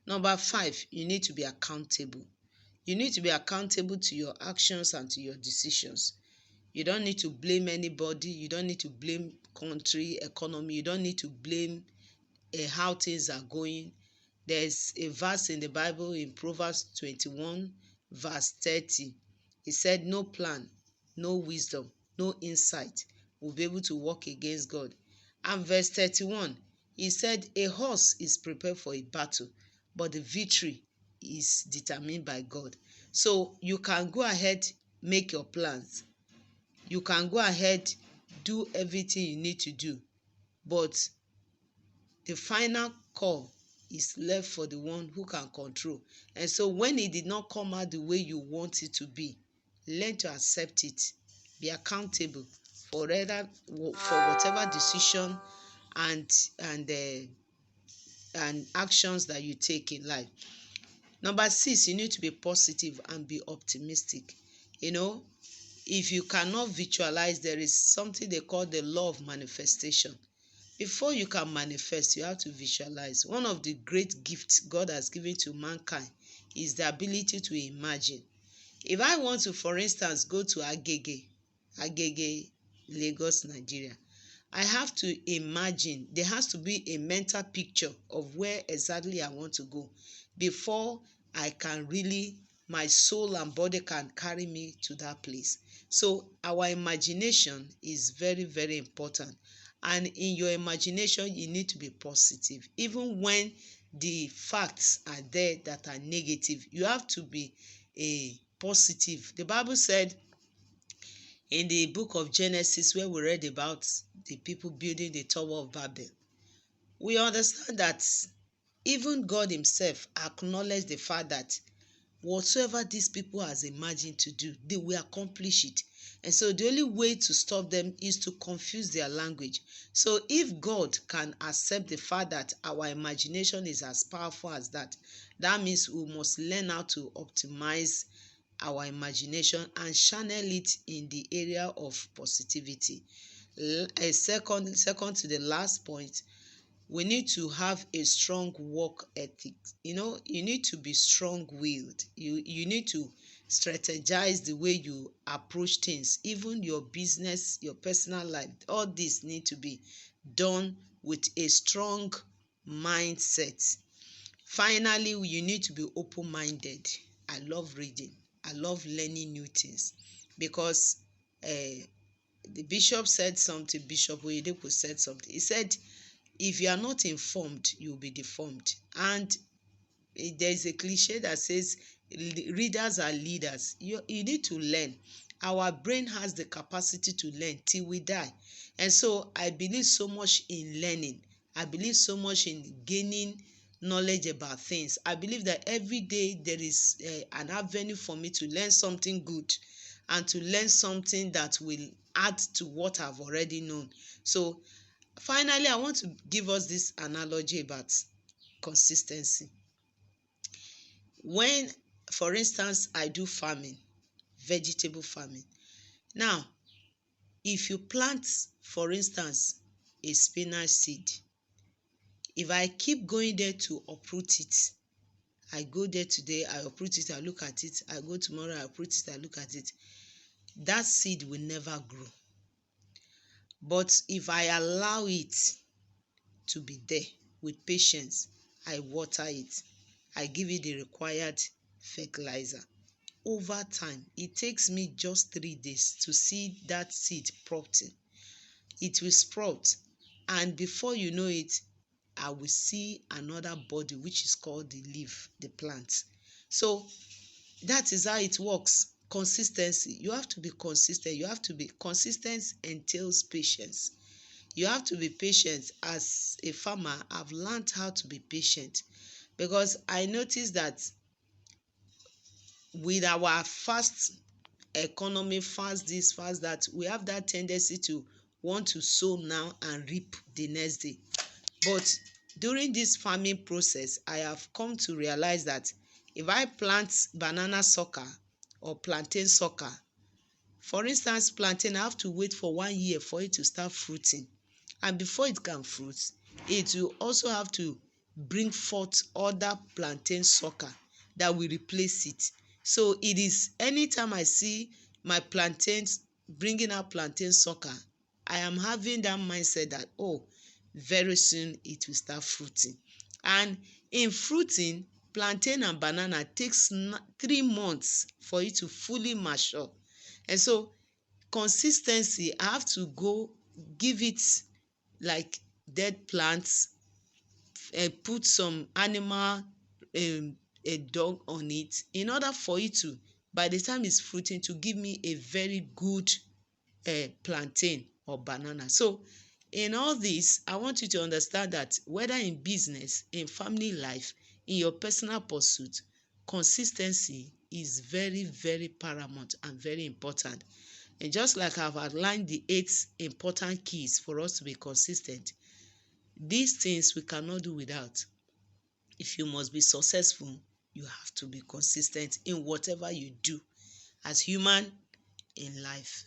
Number 5, you need to be accountable. You need to be accountable to your actions and to your decisions. You don't need to blame anybody. You don't need to blame country, economy. You don't need to blame how things are going. There's a verse in the Bible in Proverbs 21 verse 30. It said, no plan, no wisdom, no insight will be able to work against God. And verse 31, he said, a horse is prepared for a battle, but the victory is determined by God. So you can go ahead, make your plans. You can go ahead, do everything you need to do, but the final call is left for the one who can control. And so when it did not come out the way you want it to be, learn to accept it. Be accountable for whatever decision and actions that you take in life. Number 6, you need to be positive and be optimistic. If you cannot visualize, there is something they call the law of manifestation. Before you can manifest, you have to visualize. One of the great gifts God has given to mankind is the ability to imagine. If I want to, for instance, go to Agege, Lagos, Nigeria, I have to imagine. There has to be a mental picture of where exactly I want to go before I can really, my soul and body can carry me to that place. So our imagination is very, very important. And in your imagination, you need to be positive. Even when the facts are there that are negative, you have to be positive. The Bible said in the book of Genesis, where we read about the people building the Tower of Babel, we understand that even God himself acknowledged the fact that whatsoever these people has imagined to do, they will accomplish it. And so the only way to stop them is to confuse their language. So if God can accept the fact that our imagination is as powerful as that, that means we must learn how to optimize our imagination and channel it in the area of positivity. Second to the last point, we need to have a strong work ethic. You need to be strong-willed. You need to strategize the way you approach things. Even your business, your personal life, all this need to be done with a strong mindset. Finally, you need to be open-minded. I love reading. I love learning new things because the bishop said something. Bishop Oyedepo said something. He said, if you are not informed, you will be deformed. And there is a cliche that says readers are leaders. You need to learn. Our brain has the capacity to learn till we die. And so I believe so much in learning. I believe so much in gaining knowledge about things. I believe that every day there is an avenue for me to learn something good and to learn something that will add to what I've already known. So finally, I want to give us this analogy about consistency. When, for instance, I do farming, vegetable farming. Now, if you plant, for instance, a spinach seed, if I keep going there to uproot it, I go there today, I uproot it, I look at it, I go tomorrow, I uproot it, I look at it, that seed will never grow. But if I allow it to be there with patience, I water it, I give it the required fertilizer. Over time, it takes me just 3 days to see that seed prompting. It will sprout, and before you know it, I will see another body, which is called the leaf, the plant. So that is how it works. Consistency. You have to be consistent. You have to be consistent entails patience. You have to be patient. As a farmer, I've learned how to be patient because I noticed that with our fast economy, fast this, fast that, we have that tendency to want to sow now and reap the next day. But during this farming process, I have come to realize that if I plant banana sucker or plantain sucker, for instance, plantain, I have to wait for 1 year for it to start fruiting. And before it can fruit, it will also have to bring forth other plantain sucker that will replace it. So it is anytime I see my plantains bringing out plantain sucker, I am having that mindset that, oh, very soon it will start fruiting. And in fruiting, plantain and banana takes 3 months for it to fully mature. And so consistency, I have to go give it like dead plants, put some animal, a dog on it, in order for it to, by the time it's fruiting, to give me a very good plantain or banana. So in all this, I want you to understand that whether in business, in family life, in your personal pursuit, consistency is very, very paramount and very important. And just like I've outlined the 8 important keys for us to be consistent, these things we cannot do without. If you must be successful, you have to be consistent in whatever you do as human in life.